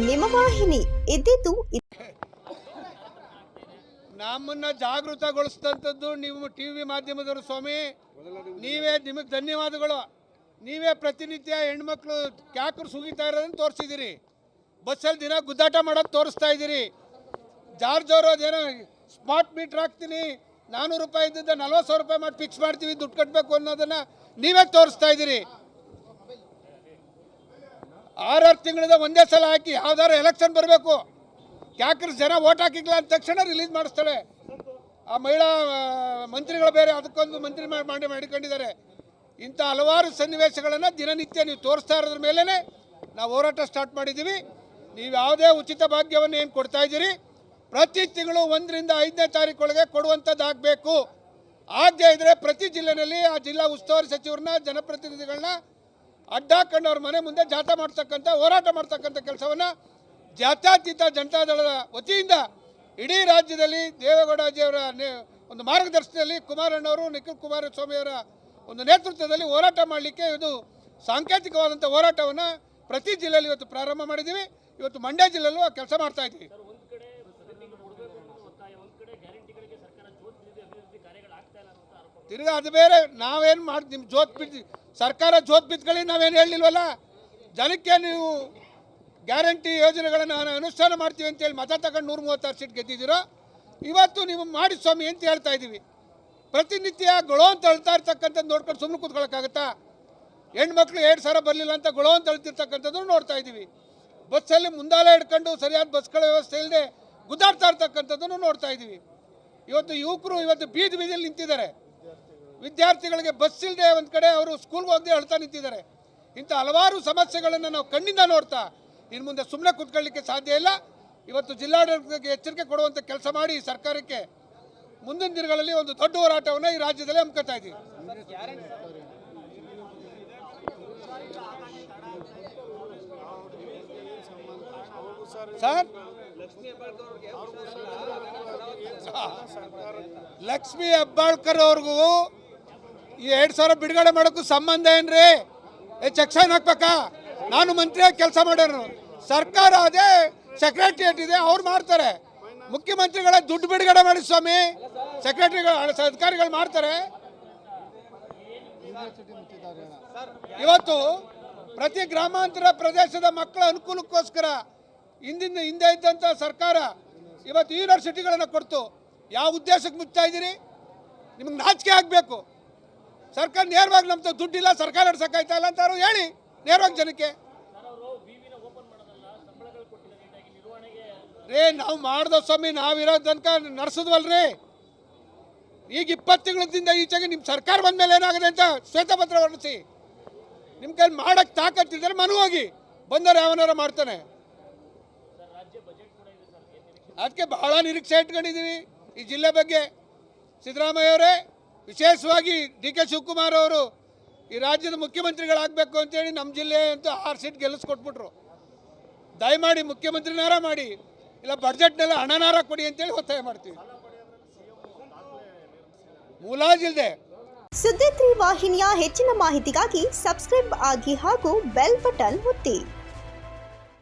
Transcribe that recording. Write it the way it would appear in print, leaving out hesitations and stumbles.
ನಿಮ್ಮ ವಾಹಿನಿ ಇದ್ದಿದ್ದು ನಮ್ಮನ್ನ ಜಾಗೃತಗೊಳಿಸಿದಂಥದ್ದು ನೀವು ಟಿವಿ ಮಾಧ್ಯಮದವರು ಸ್ವಾಮಿ. ನಿಮಗೆ ಧನ್ಯವಾದಗಳು. ನೀವೇ ಪ್ರತಿನಿತ್ಯ ಹೆಣ್ಮಕ್ಳು ಕ್ಯಾಕರು ಸುಗಿತಾ ಇರೋದನ್ನು ತೋರಿಸಿದ್ದೀರಿ. ಬಸ್ಸಲ್ಲಿ ದಿನ ಗುದ್ದಾಟ ಮಾಡೋದು ತೋರಿಸ್ತಾ ಇದ್ದೀರಿ. ಜಾರ್ಜ್ ಅವರು ಅದೇನೋ ಸ್ಮಾರ್ಟ್ ಮೀಟ್ರ್ ಹಾಕ್ತೀನಿ 400 ರೂಪಾಯಿ ಇದ್ದಿದ್ದ 40,000 ರೂಪಾಯಿ ಮಾಡಿ ಫಿಕ್ಸ್ ಮಾಡ್ತೀವಿ, ದುಡ್ಡು ಕಟ್ಟಬೇಕು ಅನ್ನೋದನ್ನು ನೀವೇ ತೋರಿಸ್ತಾ ಇದ್ದೀರಿ. 6 ತಿಂಗಳಿಂದ ಒಂದೇ ಸಲ ಹಾಕಿ ಯಾವ್ದಾರು ಎಲೆಕ್ಷನ್ ಬರಬೇಕು, ಕ್ಯಾಕರ್ಸ್ ಜನ ಓಟ್ ಹಾಕಿಲ್ಲ ಅಂದ ತಕ್ಷಣ ರಿಲೀಸ್ ಮಾಡಿಸ್ತಾಳೆ. ಆ ಮಹಿಳಾ ಮಂತ್ರಿಗಳು ಬೇರೆ ಅದಕ್ಕೊಂದು ಮಂತ್ರಿ ಮಾಡಿಕೊಂಡಿದ್ದಾರೆ. ಇಂಥ ಹಲವಾರು ಸನ್ನಿವೇಶಗಳನ್ನು ದಿನನಿತ್ಯ ನೀವು ತೋರಿಸ್ತಾ ಇರೋದ್ರ ಮೇಲೇ ನಾವು ಹೋರಾಟ ಸ್ಟಾರ್ಟ್ ಮಾಡಿದ್ದೀವಿ. ನೀವು ಯಾವುದೇ ಉಚಿತ ಭಾಗ್ಯವನ್ನು ಏನು ಕೊಡ್ತಾ ಇದ್ದೀರಿ, ಪ್ರತಿ ತಿಂಗಳು 1ರಿಂದ 5ನೇ ತಾರೀಕೊಳಗೆ ಕೊಡುವಂಥದ್ದು ಆಗಬೇಕು. ಆಗದೇ ಇದ್ದರೆ ಪ್ರತಿ ಜಿಲ್ಲೆಯಲ್ಲಿ ಆ ಜಿಲ್ಲಾ ಉಸ್ತುವಾರಿ ಸಚಿವರನ್ನ, ಜನಪ್ರತಿನಿಧಿಗಳನ್ನ ಅಡ್ಡಾಕೊಂಡು ಅವ್ರ ಮನೆ ಮುಂದೆ ಜಾಥಾ ಮಾಡ್ತಕ್ಕಂಥ, ಹೋರಾಟ ಮಾಡ್ತಕ್ಕಂಥ ಕೆಲಸವನ್ನು ಜಾತ್ಯತೀತ ಜನತಾದಳದ ವತಿಯಿಂದ ಇಡೀ ರಾಜ್ಯದಲ್ಲಿ ದೇವೇಗೌಡಜಿಯವರ ಒಂದು ಮಾರ್ಗದರ್ಶನದಲ್ಲಿ ಕುಮಾರಣ್ಣವರು, ನಿಖಿಲ್ ಕುಮಾರಸ್ವಾಮಿಯವರ ಒಂದು ನೇತೃತ್ವದಲ್ಲಿ ಹೋರಾಟ ಮಾಡಲಿಕ್ಕೆ ಇದು ಸಾಂಕೇತಿಕವಾದಂಥ ಹೋರಾಟವನ್ನು ಪ್ರತಿ ಜಿಲ್ಲೆಯಲ್ಲಿ ಇವತ್ತು ಪ್ರಾರಂಭ ಮಾಡಿದ್ದೀವಿ. ಇವತ್ತು ಮಂಡ್ಯ ಜಿಲ್ಲೆಯಲ್ಲೂ ಆ ಕೆಲಸ ಮಾಡ್ತಾ ಇದ್ದೀವಿ. ತಿರ್ಗಾ ಅದು ಬೇರೆ, ನಾವೇನು ಮಾಡಿ ನಿಮ್ಮ ಜೋತ್ ಬಿದ್ದು ಸರ್ಕಾರ ಜೋತ್ ಬಿದ್ದುಗಳಿ ನಾವೇನು ಹೇಳಿಲ್ವಲ್ಲ. ಜನಕ್ಕೆ ನೀವು ಗ್ಯಾರಂಟಿ ಯೋಜನೆಗಳನ್ನು ಅನುಷ್ಠಾನ ಮಾಡ್ತೀವಿ ಅಂತೇಳಿ ಮತ ತಗೊಂಡು 136 ಸೀಟ್ ಗೆದ್ದಿದ್ದೀರೋ. ಇವತ್ತು ನೀವು ಮಾಡಿ ಸ್ವಾಮಿ ಅಂತ ಹೇಳ್ತಾ ಇದ್ದೀವಿ. ಪ್ರತಿನಿತ್ಯ ಗೊಳೋ ಅಂತ ಅಳ್ತಾ ಇರ್ತಕ್ಕಂಥದ್ದು ನೋಡ್ಕೊಂಡು ಸುಮ್ಮನೆ ಕೂತ್ಕೊಳ್ಳೋಕ್ಕಾಗತ್ತಾ? ಹೆಣ್ಮಕ್ಳು 2,000 ಬರಲಿಲ್ಲ ಅಂತ ಗೊಳೋ ಅಂತ ಅಳ್ತಿರ್ತಕ್ಕಂಥದ್ದು ನೋಡ್ತಾ ಇದ್ದೀವಿ. ಬಸ್ಸಲ್ಲಿ ಮುಂದಾಲೆ ಹಿಡ್ಕೊಂಡು ಸರಿಯಾದ ಬಸ್ಗಳ ವ್ಯವಸ್ಥೆ ಇಲ್ಲದೆ ಗುದ್ದಾಡ್ತಾ ಇರ್ತಕ್ಕಂಥದ್ದನ್ನು ನೋಡ್ತಾ ಇದ್ದೀವಿ. ಇವತ್ತು ಯುವಕರು ಇವತ್ತು ಬೀದಿಯಲ್ಲಿ ನಿಂತಿದ್ದಾರೆ. ವಿದ್ಯಾರ್ಥಿಗಳಿಗೆ ಬಸ್ ಇಲ್ಲದೆ ಒಂದು ಕಡೆ ಅವರು ಸ್ಕೂಲ್ಗೆ ಹೋಗದೆ ಅಳ್ತಾ ನಿಂತಿದ್ದಾರೆ. ಇಂಥ ಹಲವಾರು ಸಮಸ್ಯೆಗಳನ್ನು ನಾವು ಕಣ್ಣಿಂದ ನೋಡ್ತಾ ಇನ್ನು ಮುಂದೆ ಸುಮ್ಮನೆ ಕೂತ್ಕೊಳ್ಳಿಕ್ಕೆ ಸಾಧ್ಯ ಇಲ್ಲ. ಇವತ್ತು ಜಿಲ್ಲಾಡಳಿತಕ್ಕೆ ಎಚ್ಚರಿಕೆ ಕೊಡುವಂಥ ಕೆಲಸ ಮಾಡಿ ಸರ್ಕಾರಕ್ಕೆ ಮುಂದಿನ ದಿನಗಳಲ್ಲಿ ಒಂದು ದೊಡ್ಡ ಹೋರಾಟವನ್ನು ಈ ರಾಜ್ಯದಲ್ಲಿ ಹಮ್ಮಿಕೊಳ್ತಾ ಇದ್ದೀವಿ. ಸರ್, ಲಕ್ಷ್ಮೀ ಹೆಬ್ಬಾಳ್ಕರ್ ಅವ್ರಿಗೂ ಈ 2,000 ಬಿಡುಗಡೆ ಮಾಡೋಕ್ಕೂ ಸಂಬಂಧ ಏನ್ರಿ? ಚೆಕ್ಸೈನ್ ಹಾಕ್ಬೇಕಾ? ನಾನು ಮಂತ್ರಿಯಾಗಿ ಕೆಲಸ ಮಾಡೋರು. ಸರ್ಕಾರ ಅದೇ ಸೆಕ್ರೆಟರಿಯೇಟ್ ಇದೆ, ಅವ್ರು ಮಾಡ್ತಾರೆ. ಮುಖ್ಯಮಂತ್ರಿಗಳ ದುಡ್ಡು ಬಿಡುಗಡೆ ಮಾಡಿ ಸ್ವಾಮಿ, ಸೆಕ್ರೆಟರಿಗಳು ಅಧಿಕಾರಿಗಳು ಮಾಡ್ತಾರೆ. ಇವತ್ತು ಪ್ರತಿ ಗ್ರಾಮಾಂತರ ಪ್ರದೇಶದ ಮಕ್ಕಳ ಅನುಕೂಲಕ್ಕೋಸ್ಕರ ಹಿಂದೆ ಇದ್ದಂಥ ಸರ್ಕಾರ ಇವತ್ತು ಯೂನಿವರ್ಸಿಟಿಗಳನ್ನು ಕೊಡ್ತು. ಯಾವ ಉದ್ದೇಶಕ್ಕೆ ಮುಚ್ತಾ ಇದ್ದೀರಿ? ನಿಮಗೆ ನಾಚಿಕೆ ಆಗಬೇಕು. ಸರ್ಕಾರ ನೇರವಾಗಿ ನಮ್ದು ದುಡ್ಡಿಲ್ಲ, ಸರ್ಕಾರ ನಡ್ಸೋಕ್ಕಾಯ್ತಾ ಇಲ್ಲ ಅಂತ ಹೇಳಿ ನೇರವಾಗಿ ಜನಕ್ಕೆ ರೇ ನಾವು ಮಾಡ್ದೋ ಸ್ವಾಮಿ, ನಾವಿರೋ ತನಕ ನಡೆಸಿದ್ವಲ್ರಿ. ಈಗ 20 ತಿಂಗಳಿಂದ ಈಚೆಗೆ ನಿಮ್ಮ ಸರ್ಕಾರ ಬಂದ ಮೇಲೆ ಏನಾಗಿದೆ ಅಂತ ಶ್ವೇತಪತ್ರ ಹೊರಡಿಸಿ. ನಿಮ್ಮ ಕೈ ಮಾಡೋಕ್ಕೆ ತಾಕತ್ತಿದ್ದಾರೆ, ಮನೆ ಹೋಗಿ ಬಂದವರು ಯಾವನಾರ ಮಾಡ್ತಾನೆ. ಅದಕ್ಕೆ ಬಹಳ ನಿರೀಕ್ಷೆ ಇಟ್ಕೊಂಡಿದ್ದೀವಿ ಈ ಜಿಲ್ಲೆ ಬಗ್ಗೆ. ಸಿದ್ದರಾಮಯ್ಯ ಅವರೇ, ವಿಶೇಷವಾಗಿ ಡಿ.ಕೆ. ಶಿವಕುಮಾರ್ ಅವರು ಈ ರಾಜ್ಯದ ಮುಖ್ಯಮಂತ್ರಿಗಳಾಗಬೇಕು ಅಂತೇಳಿ ನಮ್ಮ ಜಿಲ್ಲೆ ಅಂತೂ 6 ಸೀಟ್ ಗೆಲ್ಲಿಸ್ಕೊಟ್ಬಿಟ್ರು. ದಯಮಾಡಿ ಮುಖ್ಯಮಂತ್ರಿನಾರ ಮಾಡಿ, ಇಲ್ಲ ಬಡ್ಜೆಟ್ನೆಲ್ಲ ಹಣನಾರ ಕೊಡಿ ಅಂತೇಳಿ ಒತ್ತಾಯ ಮಾಡ್ತೀವಿ. ಮುಲಾಜಿಲ್ದೆ ಸುದ್ದಿ 3 ವಾಹಿನಿಯ ಹೆಚ್ಚಿನ ಮಾಹಿತಿಗಾಗಿ ಸಬ್ಸ್ಕ್ರೈಬ್ ಆಗಿ ಹಾಗೂ ಬೆಲ್ ಬಟನ್ ಒತ್ತಿ.